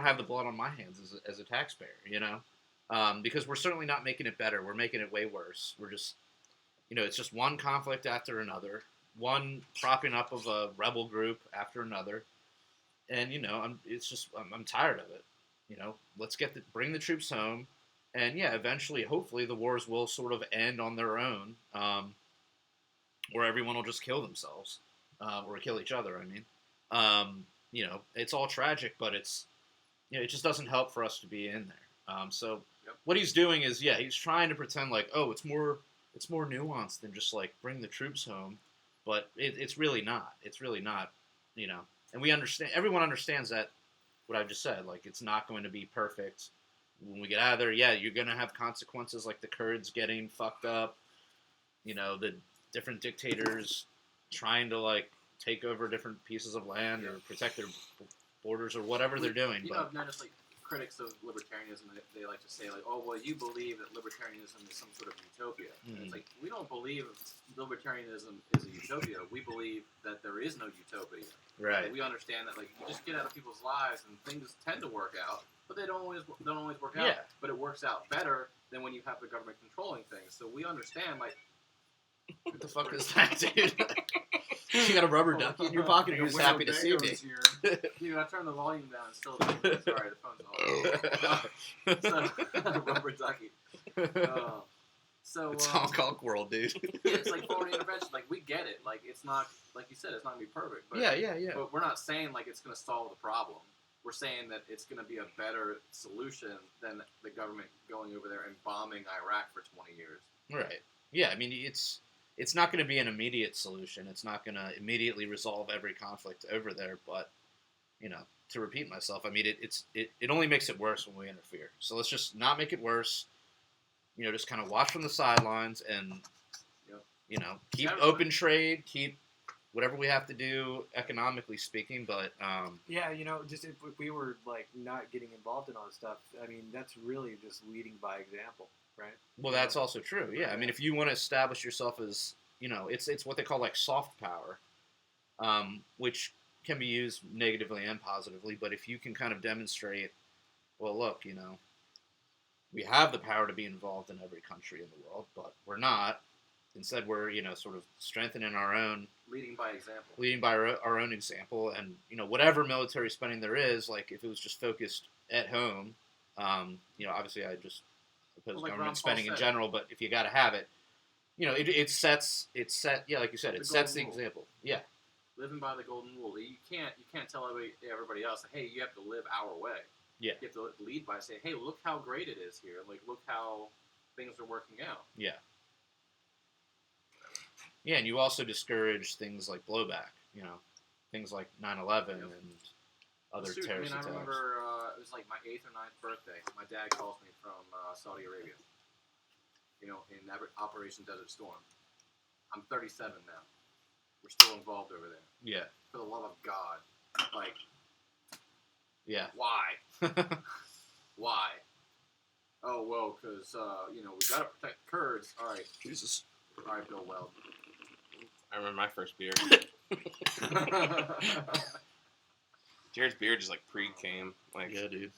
have the blood on my hands as a taxpayer, because we're certainly not making it better. We're making it way worse. We're just, it's just one conflict after another, one propping up of a rebel group after another. And, I'm tired of it. Let's bring the troops home. And yeah, eventually, hopefully the wars will sort of end on their own, where everyone will just kill themselves, or kill each other. I mean, it's all tragic, but it's, it just doesn't help for us to be in there. So Yep. What he's doing is, yeah, he's trying to pretend like, oh, it's more nuanced than just like bring the troops home, but it's really not. It's really not, And we understand. Everyone understands that. What I just said, like, it's not going to be perfect. When we get out of there, yeah, you're going to have consequences like the Kurds getting fucked up, the different dictators trying to, like, take over different pieces of land or protect their borders or whatever they're doing. You know, I've noticed like critics of libertarianism, they like to say like, oh well, you believe that libertarianism is some sort of utopia. Mm-hmm. It's like we don't believe libertarianism is a utopia. We believe that there is no utopia. Right. We understand that like you just get out of people's lives and things tend to work out, but they don't always work out. Yeah. But it works out better than when you have the government controlling things. So we understand like. What the fuck is that, dude? You got a rubber ducky in your pocket, and you're just happy to see me. Dude, I turned the volume down and still. Sorry, the phone's on. Rubber ducky. It's Hong Kong world, dude. Yeah, it's like foreign intervention. Like we get it. Like it's not like you said. It's not gonna be perfect. But, yeah. But we're not saying like it's gonna solve the problem. We're saying that it's gonna be a better solution than the government going over there and bombing Iraq for 20 years. Right. Yeah. I mean, it's not going to be an immediate solution. It's not going to immediately resolve every conflict over there. But, you know, to repeat myself, I mean, it only makes it worse when we interfere. So let's just not make it worse. You know, just kind of watch from the sidelines and, you know, keep open trade, keep whatever we have to do economically speaking. But yeah, you know, just if we were like not getting involved in all this stuff, I mean, that's really just leading by example. Right. Well, that's also true. Yeah. I mean, if you want to establish yourself as, you know, it's what they call like soft power, which can be used negatively and positively. But if you can kind of demonstrate, well, look, you know, we have the power to be involved in every country in the world, but we're not. Instead, we're, you know, sort of strengthening our own. Leading by example. Leading by our own example. And, you know, whatever military spending there is, like if it was just focused at home, you know, obviously I just opposed government spending in general, but if you got to have it, you know, it sets, yeah, like you said, it sets the example. Yeah. Living by the golden rule. You can't tell everybody else, hey, you have to live our way. Yeah. You have to lead by saying, hey, look how great it is here. Like, look how things are working out. Yeah. Yeah, and you also discourage things like blowback, you know, things like 9/11 and other terrorist attacks. I remember it was like my 8th or 9th birthday. My dad calls me from Saudi Arabia, you know, in Operation Desert Storm. I'm 37 now. We're still involved over there. Yeah. For the love of God. Like, yeah. Why? Why? Oh, well, because, you know, we got to protect the Kurds. All right. Jesus. All right, Bill Weld. I remember my first beer. Jared's beard just like pre-came. Like, yeah, dude.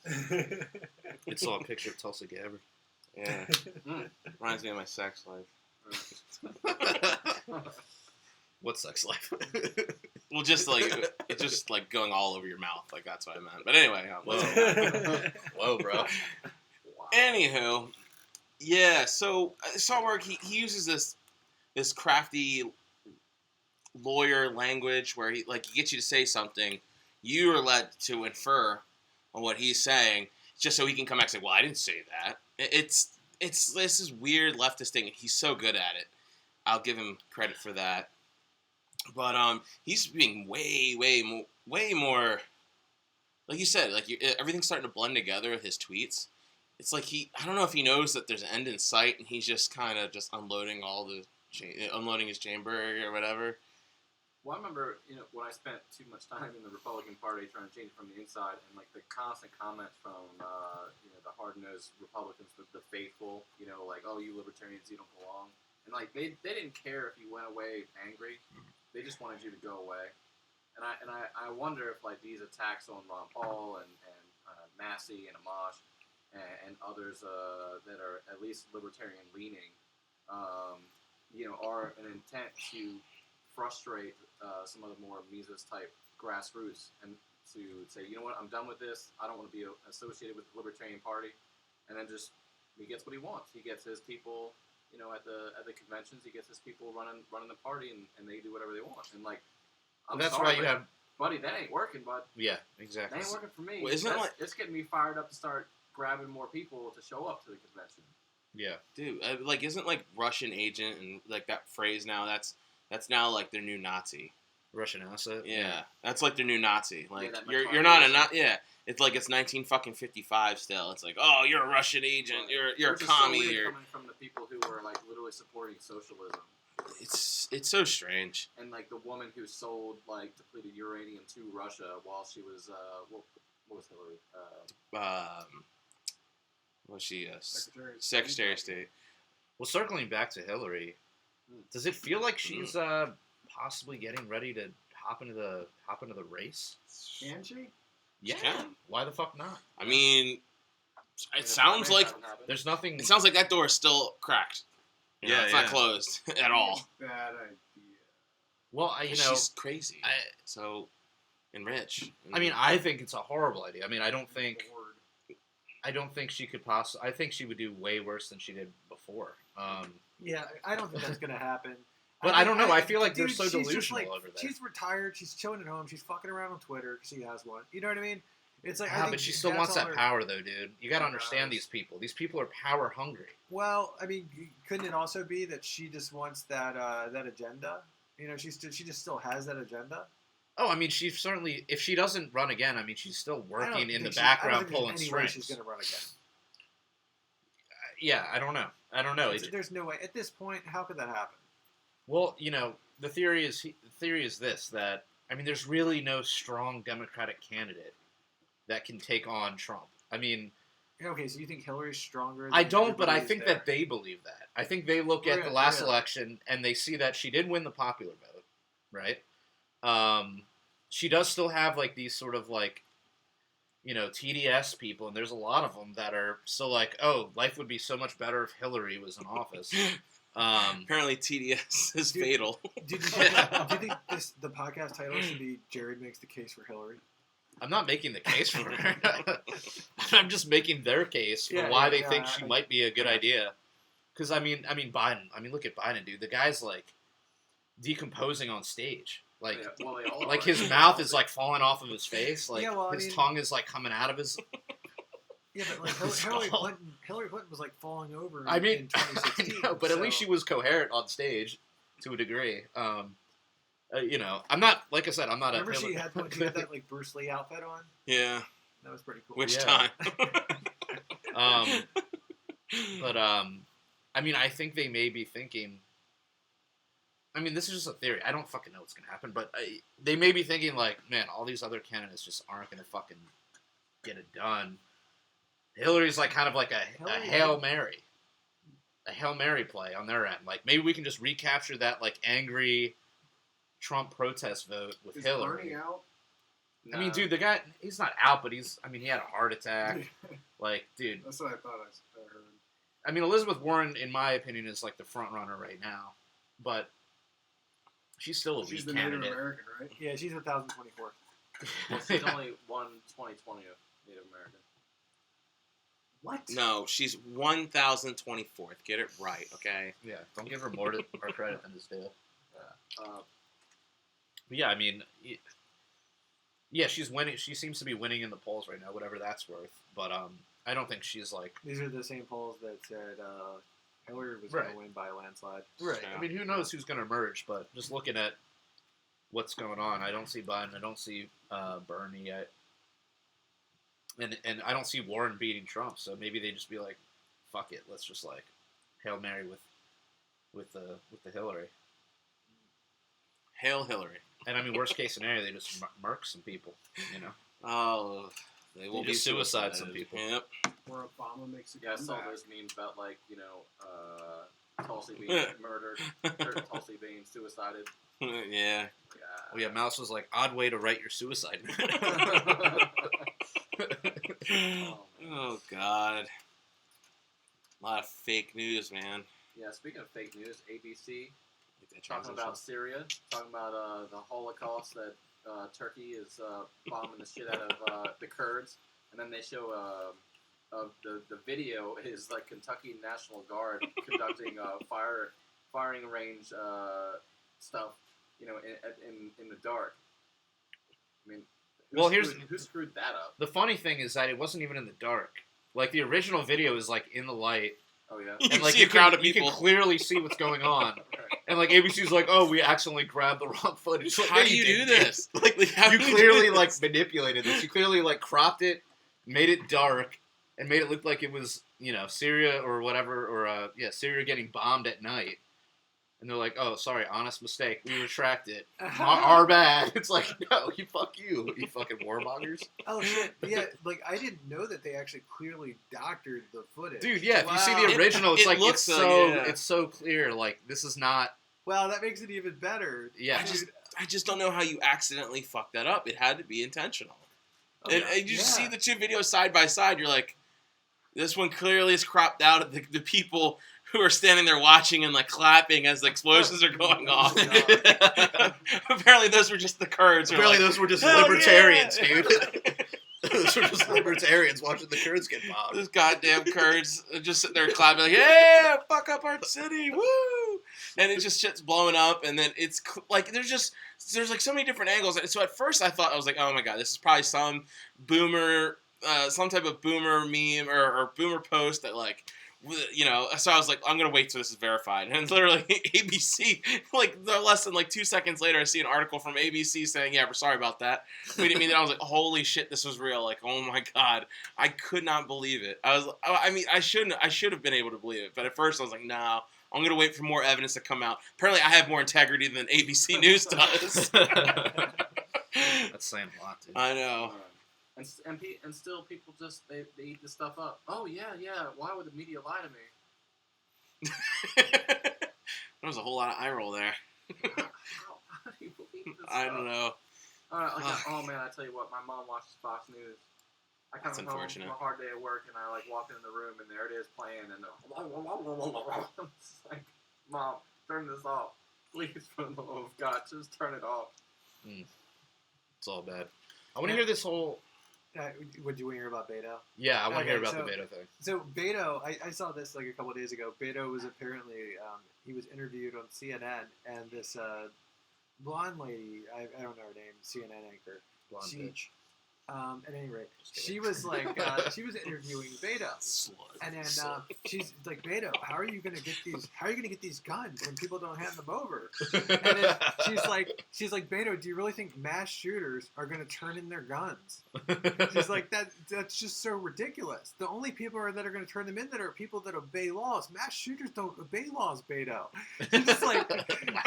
It's all a picture of Tulsi Gabbard. Yeah. Reminds me of my sex life. What sex life? Well, just like it's just like going all over your mouth. Like that's what I meant. But anyway, Whoa, bro. Wow. Anywho, yeah. So Saltmark he uses this crafty lawyer language where he gets you to say something. You are led to infer on what he's saying, just so he can come back and say, "Well, I didn't say that." It's this is weird leftist thing, and he's so good at it. I'll give him credit for that. But he's being way more, like you said, like everything's starting to blend together with his tweets. It's like I don't know if he knows that there's an end in sight, and he's just kind of just unloading his chamber or whatever. Well, I remember, you know, when I spent too much time in the Republican Party trying to change it from the inside, and like the constant comments from, you know, the hard-nosed Republicans, the faithful, you know, like, oh, you libertarians, you don't belong, and like they didn't care if you went away angry, they just wanted you to go away, and I wonder if like these attacks on Ron Paul and Massey and Amash and others that are at least libertarian leaning, you know, are an intent to frustrate some of the more Mises type grassroots and to say, you know what, I'm done with this. I don't want to be associated with the Libertarian Party, and then just he gets what he wants. He gets his people, you know, at the conventions. He gets his people running the party, and they do whatever they want. And like, that's why you have, buddy. That ain't working, bud. Yeah, exactly. That ain't working for me. Well, it's getting me fired up to start grabbing more people to show up to the convention. Yeah, dude. Like, isn't like Russian agent and like that phrase now? That's now like their new Nazi. Russian asset. Yeah, that's like their new Nazi. Like yeah, you're not a Nazi. Yeah, it's like it's 1955 still. It's like, oh, you're a Russian agent. You're a commie. So weird coming from the people who were like literally supporting socialism. It's so strange. And like the woman who sold like depleted uranium to Russia while she was what was Hillary? Was she Secretary Secretary of State? Well, circling back to Hillary, does it feel like she's possibly getting ready to hop into the race? Can she? Yeah. can. Why the fuck not? I mean, it sounds like There's nothing. it sounds like that door is still cracked. You know, Yeah, it's yeah. not closed at all. Bad idea. Well, She's crazy. I, So, and rich. I mean, I think it's a horrible idea. I mean, I don't think Bored. she could possibly. I think she would do way worse than she did before. Yeah, I don't think that's gonna happen. But I don't know. I feel like they're dude, so she's just delusional like, over there. She's retired. She's chilling at home. She's fucking around on Twitter because she has one. You know what I mean? It's like, I Yeah, think but she still that's wants all that her- power, though, dude. You got to understand Yes. these people. These people are power hungry. Well, I mean, couldn't it also be that she just wants that that agenda? You know, she just still has that agenda. Oh, I mean, she certainly. If she doesn't run again, I mean, she's still I don't working in the think I background, don't think pulling there's any way strings. she's gonna run again. Yeah, I don't know. There's no way at this point. How could that happen? Well, you know, the theory is this, that I mean, there's really no strong Democratic candidate that can take on Trump. I mean, Okay, so you think Hillary's stronger? Than I don't, but I everybody think is there? that they believe that. I think they look at the last election and they see that she did win the popular vote, right? She does still have like these sort of like, you know, TDS people, and there's a lot of them that are still like, oh, life would be so much better if Hillary was in office. Apparently, TDS is Dude. fatal. Do you think the podcast title should be "Jared makes the case for Hillary"? I'm not making the case for her. I'm just making their case for why they think she might be a good idea. Because I mean, Biden. I mean, look at Biden, dude. The guy's like decomposing on stage. Like, Yeah, well, they all like are. his mouth is like falling off of his face. Like Yeah, well, I his mean- tongue is like coming out of his. Yeah, but like It's Hillary all- Clinton was like falling over. I mean, in 2016. I know, but at least she was coherent on stage to a degree. You know, I'm not, like I said, I'm not Remember a she had that like Bruce Lee outfit on. Yeah. That was pretty cool. Which Yeah. time? But I mean, I think they may be thinking. I mean, this is just a theory. I don't fucking know what's gonna happen, but they may be thinking like, man, all these other candidates just aren't gonna fucking get it done. Hillary's like kind of like a Hail Mary play on their end. Like maybe we can just recapture that like angry Trump protest vote with Is Hillary. Bernie out? I mean, dude, the guy, he's not out, but he had a heart attack. Like, dude, That's what I thought I heard. I mean, Elizabeth Warren, in my opinion, is like the front runner right now, but she's still a She's weak the Native candidate. American, right? Yeah, she's 1,024. Well, she's only won 2020 of Native American. What? No, she's 1,024th. Get it right, okay? Yeah, don't give her more credit than is due. Uh, But yeah, I mean, yeah, she's winning. She seems to be winning in the polls right now, whatever that's worth. But I don't think she's like These are the same polls that said Hillary was going to win by a landslide. right. Yeah. I mean, who knows who's going to emerge? But just looking at what's going on, I don't see Biden. I don't see Bernie yet. And I don't see Warren beating Trump, so maybe they just be like, "Fuck it, let's just like Hail Mary with the Hillary." Hail Hillary. And I mean, worst case scenario, they just murk some people, you know. Oh, they will They be just suicide some people. Yep. Or Obama makes a yeah, I saw comeback. those memes about like Tulsi being murdered, or Tulsi being suicided. Yeah. Yeah. Oh yeah, Mouse was like, odd way to write your suicide note. Oh God. A lot of fake news, man. Yeah. Speaking of fake news, ABC Like that talking transition. about Syria, talking about the Holocaust that Turkey is bombing the shit out of the Kurds, and then they show of the video is like Kentucky National Guard conducting firing range stuff, you know, in the dark. I mean, who screwed that up? The funny thing is that it wasn't even in the dark. Like the original video is like in the light, Oh yeah. You and like see a crowd of you people. can clearly see what's going on. And like ABC's like, oh, we accidentally grabbed the wrong footage. Like, How no, do you do didn't, this? Like, how You do do clearly this? like manipulated this. You clearly like cropped it, made it dark, and made it look like it was, you know, Syria or whatever, or Syria getting bombed at night. And they're like, oh, sorry, honest mistake. We retract it. Our bad. It's like, no, you fucking warmongers. Oh shit! Yeah, like I didn't know that they actually clearly doctored the footage. Dude, yeah, if you see Wow. the original, it's It like looks it's so clear. Like, this is not. Wow, that makes it even better. Yeah. I just don't know how you accidentally fucked that up. It had to be intentional. And you just see the two videos side by side. You're like, this one clearly is cropped out of the people who are standing there watching and like clapping as the explosions are going off. Apparently, those were just the Kurds. Apparently, those were just libertarians, dude. Those were just libertarians watching the Kurds get bombed. Those goddamn Kurds just sitting there clapping like, yeah, fuck up our city, woo! And it just shit's blowing up, and then it's like there's like so many different angles. And so at first I thought, I was like, oh my god, this is probably some boomer, some type of boomer meme or boomer post that like, you know. So I was like, I'm gonna wait till this is verified. And literally ABC, like less than like 2 seconds later, I see an article from ABC saying, yeah, we're sorry about that. We didn't mean that. I was like, holy shit, this was real. Like, oh my god, I could not believe it. I mean, I should have been able to believe it, but at first I was like, no. I'm going to wait for more evidence to come out. Apparently, I have more integrity than ABC News does. That's saying a lot, dude. I know. And still people just, they eat this stuff up. Oh, yeah. Why would the media lie to me? There was a whole lot of eye roll there. How do you believe this I stuff? don't know. Oh, man, I tell you what. My mom watches Fox News. I come That's home unfortunate. from a hard day at work, and I like walk into the room, and there it is playing, and I'm just like, Mom, turn this off, please, for the love of God, just turn it off. It's all bad. I want to hear this whole. Would you want to hear about Beto? Yeah, I want to hear about so- the Beto thing. So Beto, I saw this like a couple of days ago. Beto was apparently he was interviewed on CNN, and this blonde lady, I don't know her name, CNN anchor. Blonde She- bitch. At any rate, Just kidding. she was like, she was interviewing Beto, and then she's like, Beto, how are you gonna get these guns when people don't hand them over? And then she's like, Beto, do you really think mass shooters are gonna turn in their guns? She's like, that's just so ridiculous. The only people that are gonna turn them in that are people that obey laws. Mass shooters don't obey laws, Beto. She's just like,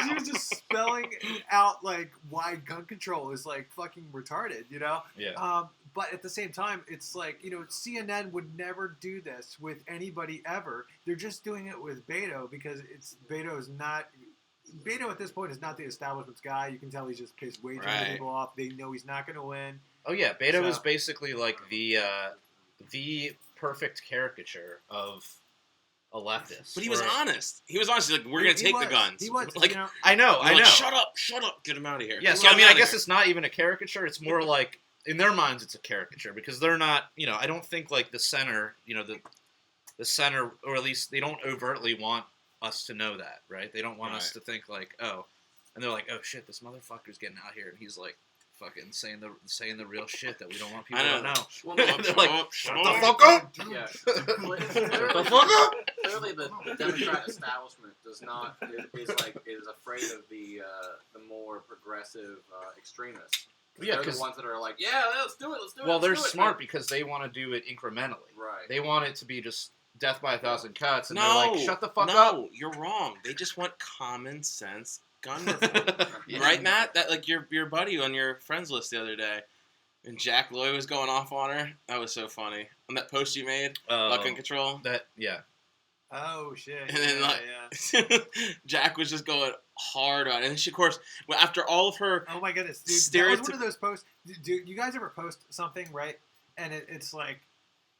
she was just spelling out like why gun control is like fucking retarded, you know? Yeah. But at the same time, it's like, you know, CNN would never do this with anybody ever. They're just doing it with Beto because Beto at this point is not the establishment's guy. You can tell he's just pissed way too many people off. They know he's not going to win. Oh yeah, Beto is basically like the perfect caricature of a leftist. But he was honest. He was honest. He's like, we're going to take the guns. He was. Like, You know, I know. like, shut up, get him out of here. Yeah, so Get I him mean, out I of guess here. it's not even a caricature. It's more like, in their minds, it's a caricature because they're not, you know, I don't think like the center, you know, the center, or at least they don't overtly want us to know that, right? They don't want us to think like, oh, and they're like, oh shit, this motherfucker's getting out here, and he's like, fucking saying the real shit that we don't want people to know. Well, They're like, shut the fuck up! Yeah. Shut the fuck up! Clearly, the Democrat establishment is afraid of the more progressive extremists. Yeah, they're the ones that are like, yeah, let's do it. Well, they're smart because they want to do it incrementally. Right. They want it to be just death by 1,000 cuts, and No, they're like, shut the fuck up. No, you're wrong. They just want common sense gun reform. Yeah. Right, Matt? That like your buddy on your friends list the other day, and Jack Loy was going off on her. That was so funny. On that post you made, about gun control. Yeah. oh shit. And then yeah. Jack was just going hard on it. And she, of course, after all of her Oh my goodness, dude! That was one of those posts. Do you guys ever post something, right? And it's like,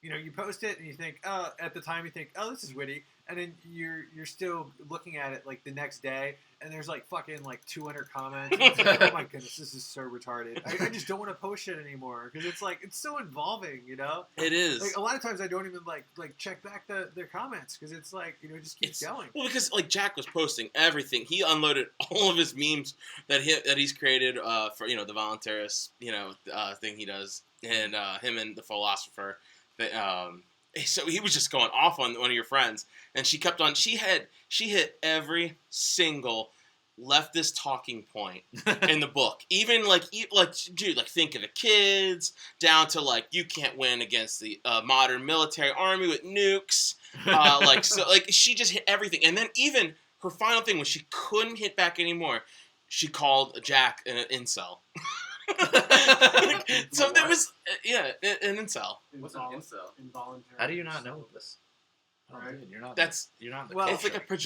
you know, you post it and you think, oh, at the time you think, oh, this is witty, and then you're still looking at it like the next day, and there's like fucking like 200 comments. And it's like, oh my goodness, this is so retarded. I just don't want to post shit anymore because it's like it's so involving, you know. it is. Like a lot of times I don't even like check back their comments because it's like, you know, it just keeps going. Well, because like Jack was posting everything. He unloaded all of his memes that he's created for, you know, the voluntarist, you know, thing he does, and him and the philosopher. So he was just going off on one of your friends, and she kept on. She hit every single leftist talking point in the book. Even like dude, like think of the kids, down to like you can't win against the modern military army with nukes. Like she just hit everything, and then even her final thing was she couldn't hit back anymore. She called Jack an incel. So there was, an incel. What's an incel? Involuntary. How do you not know this? Oh, Right. dude, you're not. That's You're not. In the Well, it's like culture. a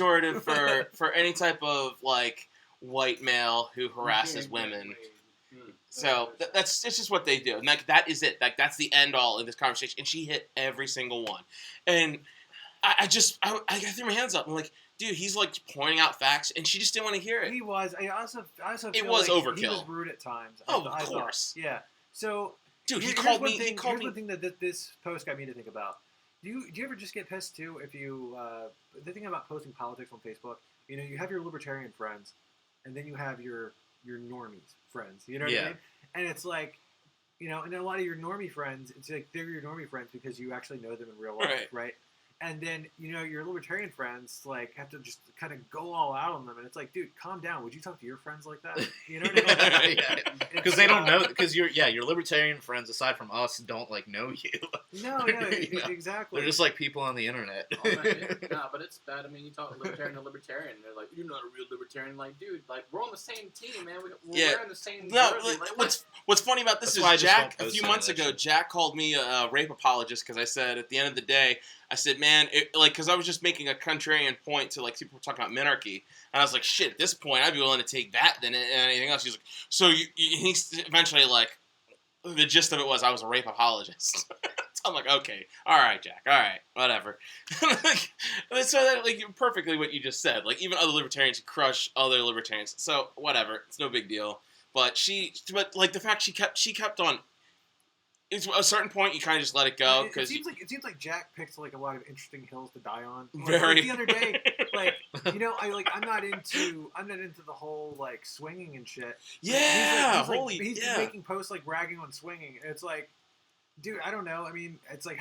pejorative for any type of like white male who harasses women. So it's just what they do, and like that is it. Like that's the end all in this conversation. And she hit every single one, and I threw my hands up. I'm like, dude, he's like pointing out facts, and she just didn't want to hear it. He was. I also It feel was like overkill. He was rude at times. Oh, I of thought. course. Yeah. So, Dude, he here's called one me. thing- He called here's me. one thing that this post got me to think about. Do you ever just get pissed too if you the thing about posting politics on Facebook? You know, you have your libertarian friends, and then you have your normies friends. You know what I Yeah. mean? And it's like, you know, and a lot of your normie friends, it's like they're your normie friends because you actually know them in real life, right? And then, you know, your libertarian friends, like, have to just kind of go all out on them. And it's like, dude, calm down. Would you talk to your friends like that? You know what I mean? Because they don't know. Because your libertarian friends, aside from us, don't like know you. No, You know? exactly. They're just like people on the internet. Nah, but it's bad. I mean, you talk libertarian to libertarian, they're like, "You're not a real libertarian." Like, dude, like we're on the same team, man. We're wearing the same No, jersey. Like, what's funny about this That's why I is just Jack. don't A post few any months of that ago, shit. Jack called me a rape apologist because I said at the end of the day, I said, man, because I was just making a contrarian point to like people talking about minarchy, and I was like, shit, at this point, I'd be willing to take that than anything else. He's like, so he's eventually like, the gist of it was I was a rape apologist. So I'm like, okay, all right, Jack, all right, whatever. So that like perfectly what you just said. Like even other libertarians crush other libertarians. So whatever, it's no big deal. But like the fact she kept on. It's a certain point you kind of just let it go It because seems like Jack picked like a lot of interesting hills to die on. Very. Like the other day, like you know, I'm not into the whole like swinging and shit. yeah, He's making posts like ragging on swinging, and it's like, dude, I don't know. I mean, it's like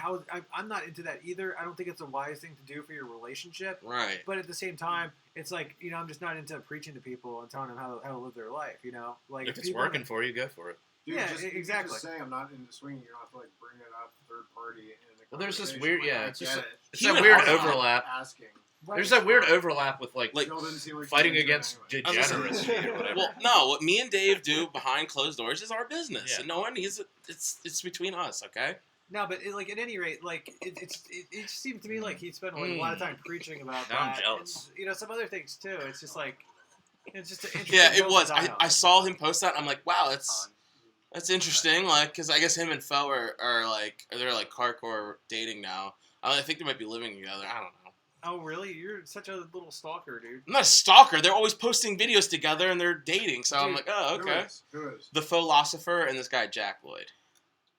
I'm not into that either. I don't think it's a wise thing to do for your relationship. right. But at the same time, it's like, you know, I'm just not into preaching to people and telling them how to live their life. You know, like If it's people- working for you, go for it. Dude, Yeah, just, you can exactly. just say I'm not into swinging. You don't have to like bring it up third party. In the Well, there's this conversation. weird, Like, yeah, I it's just get a- it. It's He that went weird off. overlap. Asking. Right. There's that weird overlap with like Like, Still didn't seem like fighting you were into it against anyway. I was gonna degeneracy or whatever. Well, no, what me and Dave do behind closed doors is our business, Yeah. and no one needs it. It's between us, okay? No, but like at any rate, like it just seemed to me like he spent like, a lot of time preaching about Now I'm that. jealous. And, you know, some other things too. It's just like it's just an interesting Yeah, it hill to was. die on. I saw him post that. I'm like, wow, that's interesting. Like, because I guess him and Fell are like they're like hardcore dating now. I think they might be living together. I don't know. Oh, really? You're such a little stalker, dude. I'm not a stalker. They're always posting videos together and they're dating. So I'm Dude, like, oh, okay. Who is? The philosopher and this guy Jack Lloyd.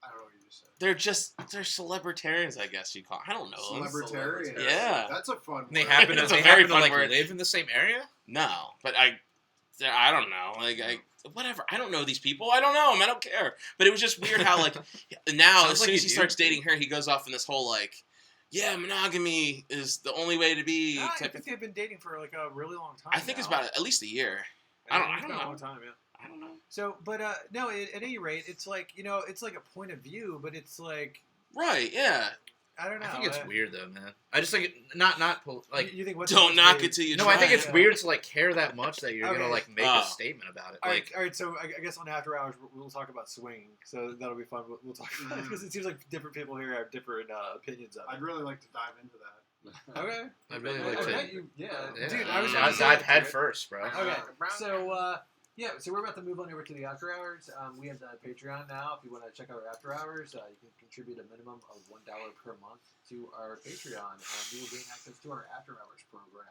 I don't know what you just said. They're celebritarians, I guess you call. I don't know. them. Celebritarian. Yeah. That's a fun. they word. happen to It's a they very happen to fun like word. live in the same area. No, but I don't know. Like whatever. I don't know these people. I don't know them. I don't care. But it was just weird how like now Sounds as like soon you as he do. starts dating her, he goes off in this whole like, yeah, monogamy is the only way to be. I type think of, they've been dating for like a really long time. I think it's now. about at least a year. Yeah, I it's don't been know. a long time, yeah. I don't know. So, but no, at any rate, it's like, you know, it's like a point of view, but it's like, Right? Yeah. I don't know. I think it's weird though, man. I just think like you think what's Don't knock it weird? till you no, try. I think it's Yeah. weird to like care that much that you're Okay. gonna like make Oh. a statement about it. All right, Like all right. So I guess on After Hours we'll talk about swinging. So that'll be fun. We'll talk about it because it seems like different people here have different opinions of I'd it. really like to dive into that. Okay. I'd really I like to. bet you- yeah. Yeah. Dude, I was I'd gonna say head it. first, bro. Okay. So yeah, so we're about to move on over to the After Hours. We have the Patreon now. If you want to check out our After Hours, you can contribute a minimum of $1 per month to our Patreon, and you will gain access to our After Hours program.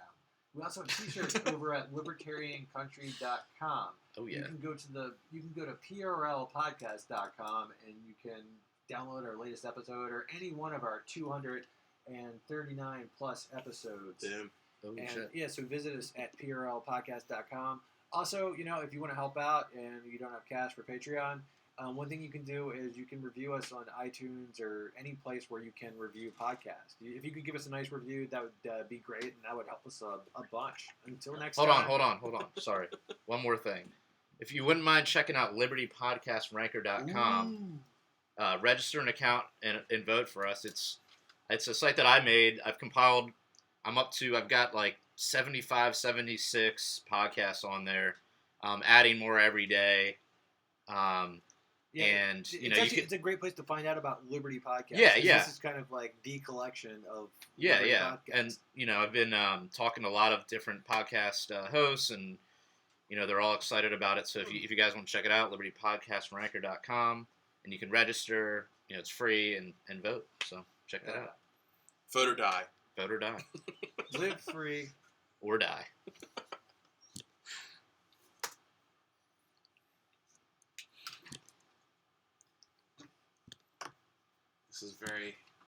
We also have T-shirts over at libertariancountry.com. Oh You yeah. can go to PRLpodcast.com and you can download our latest episode or any one of our 239 plus episodes. Damn. Oh And shit. yeah, so visit us at PRLpodcast.com. Also, you know, if you want to help out and you don't have cash for Patreon, one thing you can do is you can review us on iTunes or any place where you can review podcasts. If you could give us a nice review, that would be great, and that would help us a bunch. Until next Hold time. on. Sorry. One more thing. If you wouldn't mind checking out libertypodcastranker.com, register an account and vote for us. It's a site that I made. I've got like 75, 76 podcasts on there, adding more every day. And it's a great place to find out about Liberty Podcast. Yeah, yeah. This is kind of like the collection of Yeah, Liberty yeah. podcasts. And I've been talking to a lot of different podcast hosts, and they're all excited about it. So if you guys want to check it out, libertypodcastranker.com, and you can register. It's free and vote. So check that out. Vote or die. Vote or die. Live free or die. This is very